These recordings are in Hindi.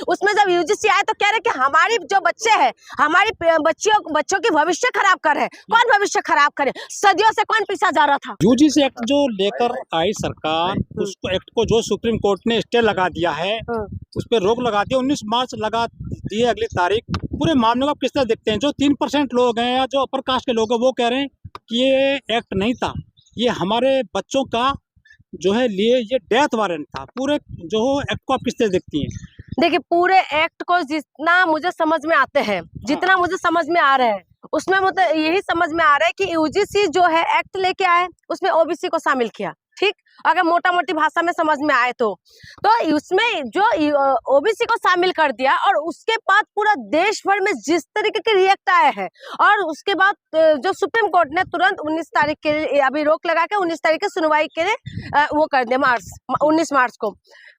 उसमें जब यूजीसी आए तो कह रहे कि हमारी जो बच्चे हैं, हमारी बच्चों की भविष्य खराब कर रहे हैं। कौन भविष्य खराब करे? सदियों से कौन पीछा जा रहा था? यूजीसी एक्ट जो लेकर आई सरकार, उसको एक्ट को जो सुप्रीम कोर्ट ने स्टे लगा दिया है, उस पर रोक लगा दी, 19 मार्च लगा दी है अगली तारीख। पूरे मामले को आप किस तरह देखते हैं? जो 3% लोग हैं या जो अपर कास्ट के लोग हैं वो कह रहे हैं कि ये एक्ट नहीं था, ये हमारे बच्चों का जो है लिए ये डेथ वारंट था। पूरे जो एक्ट को आप किस तरह देखती हैं? देखिए, पूरे एक्ट को जितना मुझे समझ में आते हैं, जितना मुझे समझ में आ रहा है, उसमें मुझे यही समझ में आ रहा है कि यूजीसी जो है एक्ट लेके आए, उसमें ओबीसी को शामिल किया। ठीक, अगर मोटा मोटी भाषा में समझ में आए तो उसमें जो ओबीसी को शामिल कर दिया, और उसके बाद पूरा देश भर में जिस तरीके के रिएक्ट आए हैं, और उसके बाद जो सुप्रीम कोर्ट ने तुरंत 19 तारीख के लिए अभी रोक लगा के 19 तारीख की सुनवाई के लिए वो कर दे 19 मार्च को।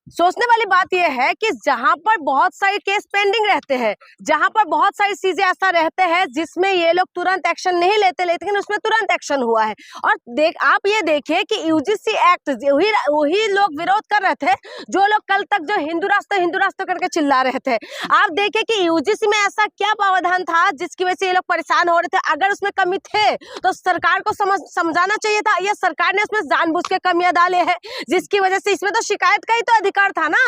सोचने वाली बात यह है कि जहां पर बहुत सारे केस पेंडिंग रहते हैं, जहां पर बहुत सारी चीजें ऐसा रहते हैं जिसमें ये लोग तुरंत एक्शन नहीं लेते, लेकिन उसमें तुरंत एक्शन हुआ है। और आप ये देखिए कि यूजीसी एक्ट वही लोग विरोध कर रहे थे जो लोग कल तक जो हिंदू राष्ट्र करके चिल्ला रहे थे। आप देखिए कि यूजीसी में ऐसा क्या प्रावधान था जिसकी वजह से ये लोग परेशान हो रहे थे। अगर उसमें कमी थे तो सरकार को समझाना चाहिए था। ये सरकार ने उसमें जानबूझ के कमियां डाले हैं, जिसकी वजह से इसमें तो शिकायत का ही तो अधिकार था ना।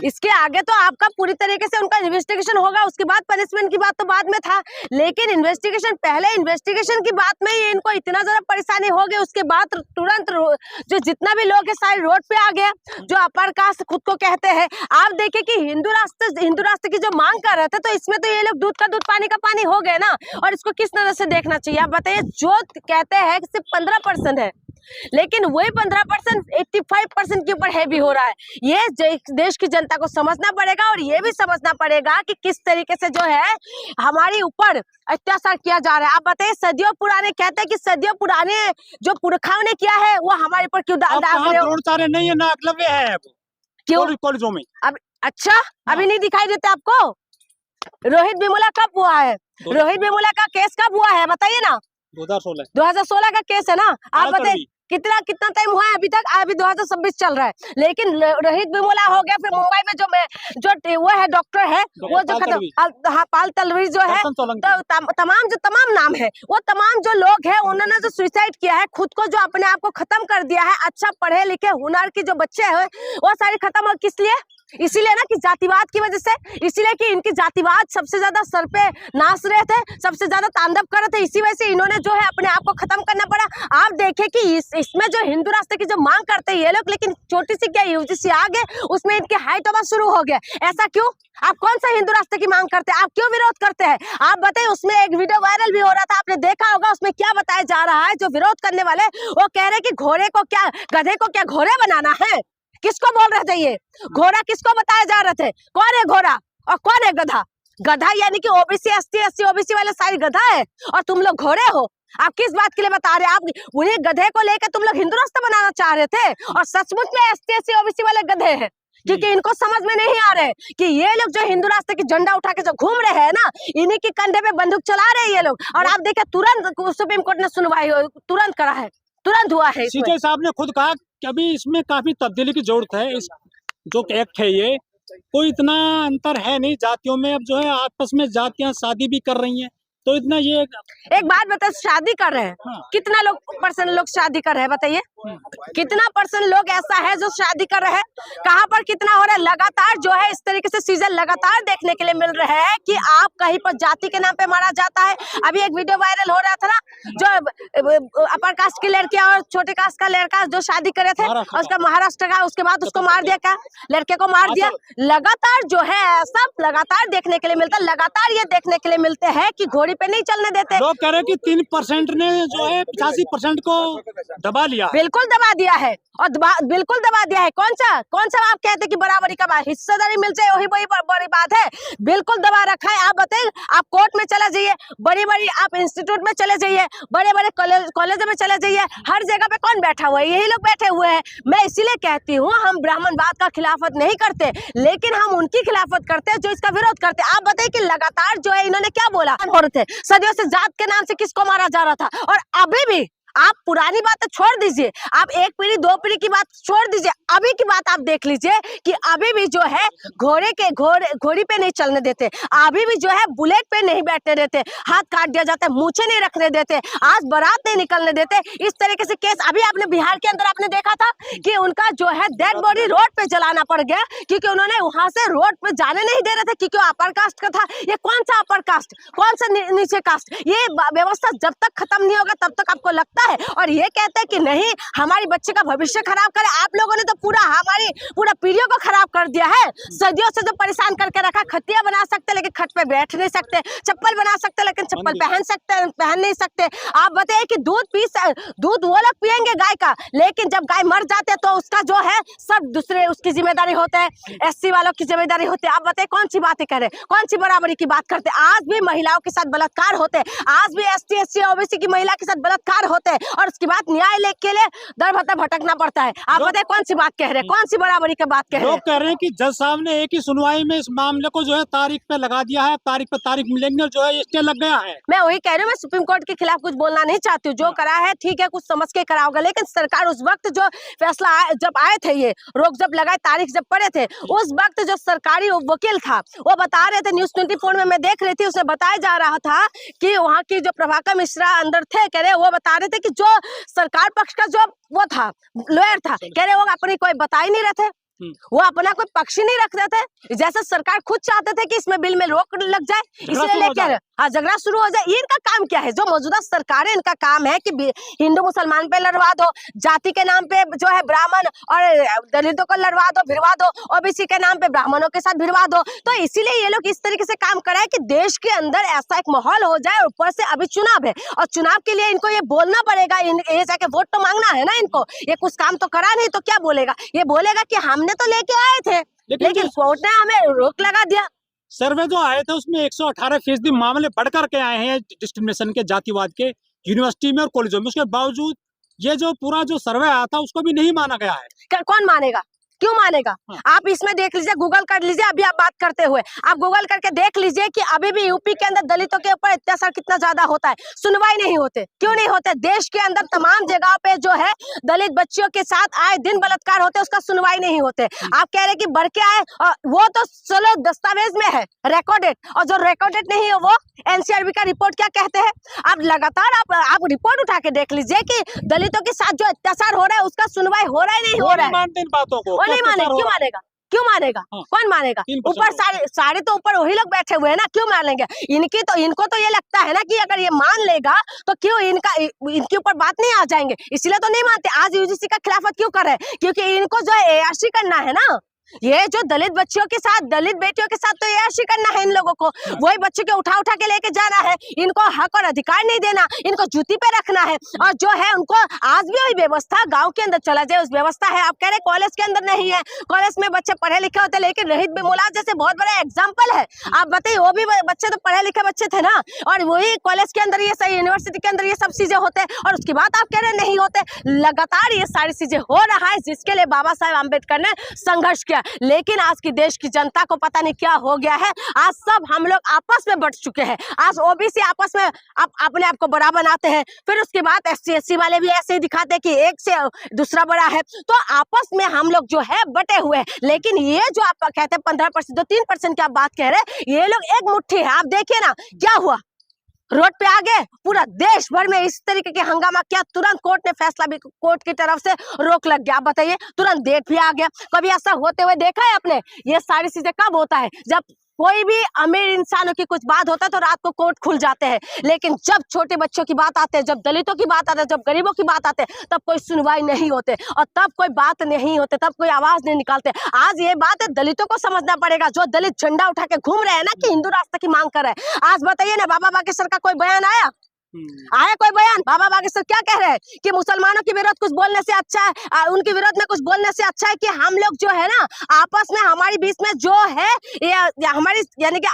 इसके आगे तो आपका पूरी तरीके से उनका इन्वेस्टिगेशन होगा, उसके बाद पनिशमेंट की बात तो बाद में था, लेकिन इन्वेस्टिगेशन पहले, इन्वेस्टिगेशन की बात में ही इनको इतना ज्यादा परेशानी हो गई। उसके बाद तुरंत जो जितना भी लोग है सारे रोड पे आ गया, जो अपर कास्ट खुद को कहते हैं। आप देखिए कि हिंदू राष्ट्र की जो मांग कर रहे थे, तो इसमें तो ये लोग दूध का दूध पानी का पानी हो गए ना। और इसको किस तरह से देखना चाहिए आप बताइए? जो कहते हैं कि सिर्फ 15% है, लेकिन वही 15% 85% के ऊपर हैवी हो रहा है। ये देश की जनता को समझना पड़ेगा, और ये भी समझना पड़ेगा कि किस तरीके से जो है हमारे ऊपर अत्याचार किया जा रहा है। आप बताइए, सदियों पुराने कहते हैं कि सदियों पुराने जो पुरखाओं ने किया है वो हमारे ऊपर क्यों डाल रहे हो? नहीं है ना, अगलव्य है क्यों कॉलेजों में अब? अच्छा, अभी नहीं दिखाई देता आपको? रोहित वेमुला कब हुआ है? रोहित वेमुला का केस कब हुआ है बताइए ना? 2016 का केस है ना। आप बताइए कितना टाइम हुआ है अभी तक? अभी 2026 चल रहा है, लेकिन रोहित वेमुला हो गया। फिर मुंबई में जो वो है डॉक्टर है, वो जो पाल तलवी जो है, तो तमाम नाम है, वो तमाम जो लोग हैं उन्होंने जो सुसाइड किया है, खुद को जो अपने आप को खत्म कर दिया है। अच्छा पढ़े लिखे हुनर की जो बच्चे हैं वो सारे खत्म। और किस लिए? इसीलिए ना कि जातिवाद की वजह से, इसीलिए कि इनकी जातिवाद सबसे ज्यादा सर पे नाच रहे थे, सबसे ज्यादा तांडव कर रहे थे। इसी वजह से इन्होंने जो है अपने आप को खत्म करना पड़ा। आप देखें कि इसमें जो हिंदू राष्ट्र की जो मांग करते हैं ये लोग, लेकिन छोटी सी क्या यूजीसी आ गए, उसमें इनकी हाइट होना शुरू हो गया। ऐसा क्यों? आप कौन सा हिंदू राष्ट्र की मांग करते हैं? आप क्यों विरोध करते हैं? आप बताइए। उसमें एक वीडियो वायरल भी हो रहा था, आपने देखा होगा। उसमें क्या बताया जा रहा है? जो विरोध करने वाले वो कह रहे कि घोड़े को क्या, गधे को क्या घोड़े बनाना है? किसको बोल रहे थे ये? घोड़ा किसको बताया जा रहे थे? कौन है घोड़ा और कौन है गधा? गधा यानी कि ओबीसी एसटी ओबीसी वाले सारी गधा है, और तुम लोग घोड़े हो। आप किस बात के लिए बता रहे हैं? आप उन्हें गधे को लेकर तुम लोग हिंदू राष्ट्र बनाना चाह रहे थे, और सचमुच में एसटी ओबीसी वाले गधे हैं। क्योंकि इनको समझ में नहीं आ रहे कि ये लोग जो हिंदू राष्ट्र की झंडा उठा के जो घूम रहे हैं ना, इन्हीं के कंधे पे बंदूक चला रहे हैं ये लोग। और आप देखिए तुरंत सुप्रीम कोर्ट ने सुनवाई तुरंत करा है, तुरंत हुआ है। सीजे साहब ने खुद कहा कि अभी इसमें काफी तब्दीली की जरूरत है। इस जो एक्ट है ये कोई इतना अंतर है नहीं जातियों में। अब जो है आपस में जातियां शादी भी कर रही हैं, तो इतना ये एक बात बताओ, शादी कर रहे हैं कितना परसेंट लोग शादी कर रहे हैं बताइए? कितना परसेंट लोग ऐसा है जो शादी कर रहे हैं? कहाँ पर कितना हो रहा है? लगातार जो है इस तरीके से सीजन लगातार देखने के लिए मिल रहे हैं कि आप कहीं पर जाति के नाम पे मारा जाता है। अभी एक वीडियो वायरल हो रहा था ना, जो अपर कास्ट की लड़कियां और छोटे कास्ट का लड़का जो शादी करे थे, उसका महाराष्ट्र का, उसके बाद उसको मार दिया, क्या लड़के को मार दिया। लगातार जो है सब लगातार देखने के लिए मिलता है। लगातार ये देखने के लिए मिलते हैं कि घोड़ी पे नहीं चलने देते। लोग कह रहे हैं कि 3% ने जो है 85% को दबा लिया। बिल्कुल दबा दिया है, और बिल्कुल दबा दिया है। कौन सा आप कहते हैं कि बराबरी का हिस्सेदारी मिल जाए, वही बड़ी बात है। बिल्कुल दबा रखा है। आप बताइए, आप कोर्ट में चले जाइए, बड़ी आप इंस्टीट्यूट में चले जाइए, बड़े कॉलेज में चले जाइए, हर जगह पे कौन बैठा हुआ है? यही लोग बैठे हुए हैं। मैं इसीलिए कहती हूँ, हम ब्राह्मणवाद का खिलाफत नहीं करते, लेकिन हम उनकी खिलाफत करते हैं जो इसका विरोध करते हैं। आप बताइए कि लगातार जो है इन्होंने क्या बोला? सदियों से जात के नाम से किसको मारा जा रहा था, और अभी भी आप पुरानी बातें छोड़ दीजिए, आप एक पीढ़ी दो पीढ़ी की बात छोड़ दीजिए, अभी की बात आप देख लीजिए कि अभी भी जो है घोड़ी पे नहीं चलने देते, अभी भी जो है बुलेट पे नहीं बैठने देते, हाथ काट दिया जाता है, मूछें नहीं रखने देते, आज बारात नहीं निकलने देते। इस तरीके से केस अभी आपने बिहार के अंदर आपने देखा था कि उनका जो है डेड बॉडी रोड पे जलाना पड़ गया क्योंकि उन्होंने वहां से रोड पे जाने नहीं दे रहे थे क्योंकि वो अपर कास्ट का था। ये कौन सा अपर कास्ट, कौन सा नीचे कास्ट? ये व्यवस्था जब तक खत्म नहीं होगा तब तक आपको लगता है और ये कहते हैं कि नहीं हमारी बच्चे का भविष्य खराब करे। आप लोगों ने तो पूरा पीढ़ियों को खराब कर दिया है, सदियों से जो परेशान करके रखा। खटिया बना सकते लेकिन खट पे बैठ नहीं सकते, चप्पल बना सकते लेकिन चप्पल पहन नहीं सकते। आप बताइए कि दूध वो लोग पियेंगे गाय का, लेकिन जब गाय मर जाते तो उसका जो है सब दूसरे उसकी जिम्मेदारी होता है, एससी वालों की जिम्मेदारी होती है। आप बताइए कौन सी बातें करें, कौन सी बराबरी की बात करते? आज भी महिलाओं के साथ बलात्कार होते, आज भी एसटी एससी ओबीसी की महिला के साथ बलात्कार होते हैं और उसके बाद न्यायालय के लिए दर भत्ता भटकना पड़ता है। आप बताइए कौन सी बात कह रहे हैं, कौन सी बराबरी की बात कह रहे हैं? लोग कह रहे हैं कि जज साहब ने एक ही सुनवाई में इस मामले को जो है तारीख पे लगा दिया है, तारीख पे तारीख मिलेंगे और जो है स्टे लग गया है। मैं वही कह रही हूँ, मैं सुप्रीम कोर्ट के खिलाफ कुछ बोलना नहीं चाहती हूँ, जो करा है ठीक है, कुछ समझ के करा होगा, लेकिन सरकार उस वक्त जो फैसला जब आए थे, ये रोक जब लगाए, तारीख जब पड़े थे, उस वक्त जो सरकारी वकील था वो बता रहे थे, न्यूज़ 24 में मैं देख रही थी, उसमें बताया जा रहा था कि वहाँ की जो प्रभाकर मिश्रा अंदर थे, कह रहे वो बता रहे थे कि जो सरकार पक्ष का जो वो था लॉयर था, कह रहे वो अपनी कोई बता ही नहीं रहे थे, वो अपना कोई पक्ष ही नहीं रख रहे थे। जैसे सरकार खुद चाहते थे कि इसमें बिल में रोक लग जाए, इसलिए लेके हाँ झगड़ा शुरू हो जाए। ये इनका काम क्या है? जो मौजूदा सरकार है इनका काम है कि हिंदू मुसलमान पे लड़वा दो, जाति के नाम पे जो है ब्राह्मण और दलितों को लड़वा दो, भिड़वा दो, ओबीसी के नाम पे ब्राह्मणों के साथ भिड़वा दो। तो इसीलिए ये लोग इस तरीके से काम कराए कि देश के अंदर ऐसा एक माहौल हो जाए। ऊपर से अभी चुनाव है और चुनाव के लिए इनको ये बोलना पड़ेगा, ये जाके वोट तो मांगना है ना इनको, ये कुछ काम तो करा नहीं तो क्या बोलेगा? ये बोलेगा कि हमने तो लेके आए थे लेकिन कोर्ट ने हमें रोक लगा दिया। सर्वे जो आए थे उसमें 118% मामले बढ़ करके आए हैं डिस्क्रिमिनेशन के, जातिवाद के, यूनिवर्सिटी में और कॉलेजों में। उसके बावजूद ये जो पूरा जो सर्वे आया था उसको भी नहीं माना गया है। कौन मानेगा? क्यों मानेगा? आप इसमें देख लीजिए, गूगल कर लीजिए, अभी आप बात करते हुए आप गूगल करके देख लीजिए कि अभी भी यूपी के अंदर दलितों के ऊपर अत्याचार कितना ज्यादा होता है, सुनवाई नहीं होते। क्यों नहीं होते? देश के अंदर तमाम जगह पे जो है दलित बच्चियों के साथ आए दिन बलात्कार होते, उसका सुनवाई नहीं होते। आप कह रहे कि बढ़ के आए, वो तो चलो दस्तावेज में है रिकॉर्डेड, और जो रिकॉर्डेड नहीं है वो एनसीआरबी का रिपोर्ट क्या कहते हैं। आप लगातार आप रिपोर्ट उठा के देख लीजिए कि दलितों के साथ जो अत्याचार हो रहा है उसका सुनवाई हो रहा है नहीं हो रहा है। मानते इन बातों को नहीं मानेगा? क्यों मानेगा? क्यों मानेगा? कौन मानेगा? ऊपर सारे तो ऊपर वही लोग बैठे हुए हैं ना, क्यों मानेंगे? इनको तो ये लगता है ना कि अगर ये मान लेगा तो क्यों इनके ऊपर बात नहीं आ जाएंगे, इसलिए तो नहीं मानते। आज यूजीसी का खिलाफत क्यों कर रहे हैं? क्योंकि इनको जो है एआरसी करना है ना, ये जो दलित बच्चियों के साथ, दलित बेटियों के साथ तो एआरसी करना है इन लोगों को, वही बच्चों के उठा के लेके जाना है, इनको हक और अधिकार नहीं देना, इनको जूती पे रखना है। और जो है उनको आज भी वही व्यवस्था गांव के अंदर चला जाए उस व्यवस्था है। आप कह रहे कॉलेज के अंदर नहीं है, कॉलेज में बच्चे पढ़े लिखे होते, लेकिन रहीत बिमोलाज जैसे बहुत बड़ा एग्जाम्पल है। आप बताइए, वो भी बच्चे तो पढ़े लिखे बच्चे थे ना, और वही कॉलेज के अंदर ये सही, यूनिवर्सिटी के अंदर ये सब चीजें होते हैं, और उसके बाद आप कह रहे नहीं होते। लगातार ये सारी चीजें हो रहा है जिसके लिए बाबा साहेब आम्बेडकर ने संघर्ष किया, लेकिन आज की देश की जनता को पता नहीं क्या हो गया है। आज सब हम लोग आपस में बढ़ चुके हैं। आज ओबीसी आपस में अपने आप को बड़ा बनाते हैं, फिर उसके बाद एससी एससी वाले भी ऐसे ही दिखाते हैं कि एक से दूसरा बड़ा है। तो आपस में हम लोग जो है बटे हुए हैं। लेकिन ये जो आप कहते हैं 15% 3% की आप बात कह रहे हैं, ये लोग एक मुट्ठी है। आप देखिए ना क्या हुआ, रोड पे आ गए, पूरा देश भर में इस तरीके के हंगामा किया, तुरंत कोर्ट ने फैसला भी, कोर्ट की तरफ से रोक लग गया। आप बताइए, तुरंत डेट भी आ गया। कभी ऐसा होते हुए देखा है आपने? ये सारी चीजें कब होता है? जब कोई भी अमीर इंसानों की कुछ बात होता है तो रात को कोर्ट खुल जाते हैं, लेकिन जब छोटे बच्चों की बात आते हैं, जब दलितों की बात आते है, जब गरीबों की बात आते है, तब कोई सुनवाई नहीं होते और तब कोई बात नहीं होते, तब कोई आवाज नहीं निकालते। आज ये बात है दलितों को समझना पड़ेगा, जो दलित झंडा उठा के घूम रहे हैं ना कि हिंदू रास्ता की मांग कर रहे हैं। आज बताइए ना, बाबा बागेश्वर का कोई बयान आया कोई बयान? बाबा बागेश्वर क्या कह रहे हैं कि मुसलमानों के विरोध कुछ बोलने से अच्छा है, उनके विरोध में कुछ बोलने से अच्छा है कि हम लोग जो है ना आपस में, हमारी बीच में जो है हमारी यानी कि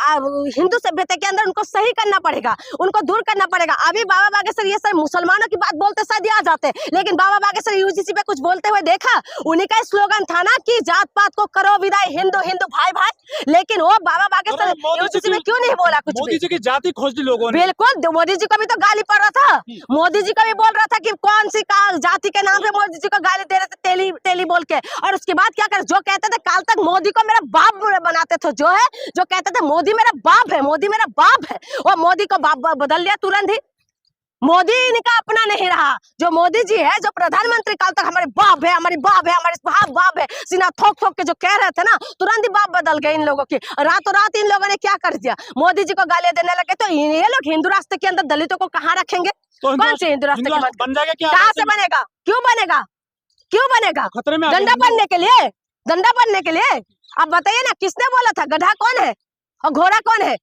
हिंदू सभ्यता के अंदर उनको सही करना पड़ेगा, उनको दूर करना पड़ेगा। अभी बाबा बागेश्वर ये सब मुसलमानों की बात बोलते शायद आ जाते, लेकिन बाबा बागेश्वर यूजीसी पे कुछ बोलते हुए देखा? उन्हीं का स्लोगन था ना कि जात पात को करो विदाई, हिंदू हिंदू भाई भाई। लेकिन वो बाबा बागेश्वर यूजीसी में क्यों नहीं बोला कुछ? मोदी जी की जाति खोज दी लोगों ने। बिल्कुल, मोदी जी को भी तो गाली पड़ रहा था, मोदी जी का भी बोल रहा था कि कौन सी जाति के नाम पे मोदी जी को गाली दे रहे थे तेली तेली बोल के। और उसके बाद क्या कर, जो कहते थे काल तक मोदी को मेरा बाप बनाते थे, जो है जो कहते थे मोदी मेरा बाप है, मोदी मेरा बाप है, वो मोदी को बाप बदल दिया तुरंत ही। मोदी इनका अपना नहीं रहा। जो मोदी जी है, जो प्रधानमंत्री काल तक हमारे बाप है, हमारी बाप है, हमारे बाप है, सीना ठोक ठोक के जो कह रहे थे ना, तुरंत ही बाप बदल गए इन लोगों की। रातों रात इन लोगों ने क्या कर दिया, मोदी जी को गालियां देने लगे। तो ये लोग हिंदू राष्ट्र के अंदर दलितों को कहाँ रखेंगे? तो कौन से हिंदू राष्ट्र बन जाएगा क्या? कहाँ से बनेगा? क्यों बनेगा? क्यों बनेगा? खतरे में डंडा बनने के लिए, डंडा बनने के लिए। अब बताइए ना, किसने बोला था गधा कौन है और घोड़ा कौन है?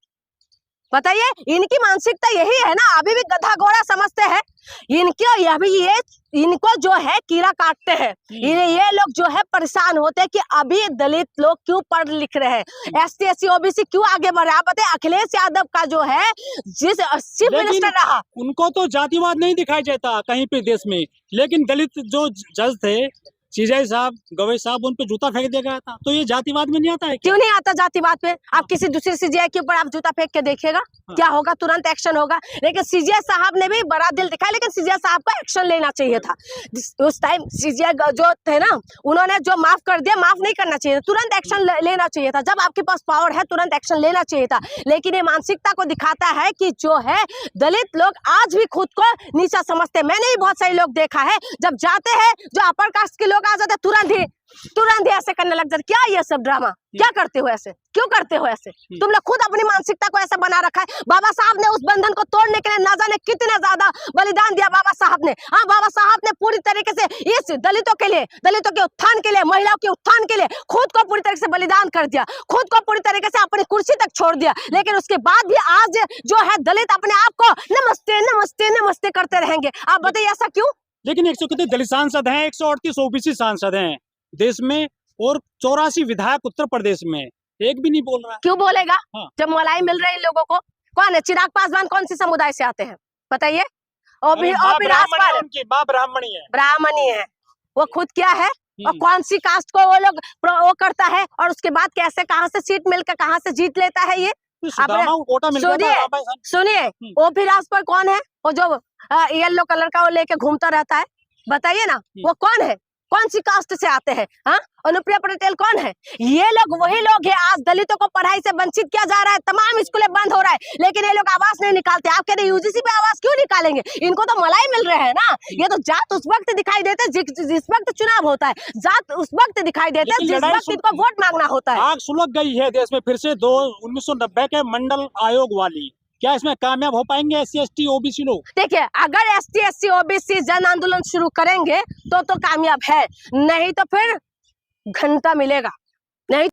बताइए, इनकी मानसिकता यही है ना, अभी भी गधा घोड़ा समझते हैं। इनको जो है कीड़ा काटते हैं। ये लोग जो है परेशान होते हैं कि अभी दलित लोग क्यों पढ़ लिख रहे हैं, ST SC OBC क्यों आगे बढ़ रहे हैं। आप बताइए, अखिलेश यादव का जो है जिस चीफ मिनिस्टर रहा, उनको तो जातिवाद नहीं दिखाई देता कहीं पे देश में, लेकिन दलित जो जज थे सीजाई साहब, गवई साहब, उन पे जूता फेंक दिया गया था। तो ये जातिवाद में नहीं आता है क्या? क्यों नहीं आता जातिवाद पे? आप किसी दूसरे CGI के ऊपर आप जूता फेंक के देखिएगा, क्या होगा? तुरंत एक्शन होगा। लेकिन CGI साहब ने भी बड़ा दिल दिखाया, लेकिन CGI साहब को एक्शन लेना चाहिए था। उस टाइम CGI जो थे ना, उन्होंने जो माफ कर दिया, माफ नहीं करना चाहिए, तुरंत एक्शन लेना चाहिए था। जब आपके पास पावर है, तुरंत एक्शन लेना चाहिए था। लेकिन ये मानसिकता को दिखाता है कि जो है दलित लोग आज भी खुद को नीचा समझते हैं। मैंने भी बहुत सारे लोग देखा है, जब जाते हैं जो अपर कास्ट के लोग आ जाते तुरंत ही ऐसे करने लग जाते। क्या ये सब ड्रामा क्या करते हो ऐसे? क्यों करते हो ऐसे? तुम लोग खुद अपनी मानसिकता को ऐसा बना रखा है। बाबा साहब ने उस बंधन को तोड़ने के लिए ना जाने कितने ज्यादा बलिदान दिया बाबा साहब ने। हाँ, बाबा साहब ने पूरी तरीके से इस दलितों के लिए, दलितों के उत्थान के लिए, महिलाओं के उत्थान के लिए खुद को पूरी तरीके से बलिदान कर दिया, खुद को पूरी तरीके से अपनी कुर्सी तक छोड़ दिया। लेकिन उसके बाद भी आज जो है दलित अपने आप को नमस्ते नमस्ते नमस्ते करते रहेंगे। आप बताइए ऐसा क्यों? लेकिन 100 कितने दलित सांसद हैं, 138 OBC सांसद हैं देश में, और 84 विधायक उत्तर प्रदेश में, एक भी नहीं बोल रहा। क्यों बोलेगा? हाँ। जब मलाई मिल रही लोगों को। कौन है चिराग पासवान? कौन सी समुदाय से आते हैं बताइए? और भी उनकी माँ ब्राह्मणी है, ब्राह्मणी है। वो खुद क्या है और कौन सी कास्ट को वो लोग वो करता है, और उसके बाद कैसे कहाँ से सीट मिलकर कहाँ से जीत लेता है ये? सुनिए, OP राजपूत कौन है? वो जो येलो कलर का वो लेके घूमता रहता है, बताइए ना वो कौन है? कौन सी कास्ट से आते हैं? हाँ, अनुप्रिया पटेल कौन है? ये लोग वही लोग हैं। आज दलितों को पढ़ाई से वंचित किया जा रहा है, तमाम स्कूलें बंद हो रहा है, लेकिन ये लोग आवाज नहीं निकालते। आप कह रहे UGC पे आवाज क्यों निकालेंगे? इनको तो मलाई मिल रहे हैं ना। ये तो जात उस वक्त दिखाई देते जिस वक्त चुनाव होता है, जात उस वक्त दिखाई देते हैं जिस वक्त इनको वोट मांगना होता है। आग सुलग गई है देश में फिर से 1990 के मंडल आयोग वाली। क्या इसमें कामयाब हो पाएंगे SC ST OBC लोग? देखिए, अगर ST SC OBC जन आंदोलन शुरू करेंगे तो कामयाब है, नहीं तो फिर घंटा मिलेगा नहीं।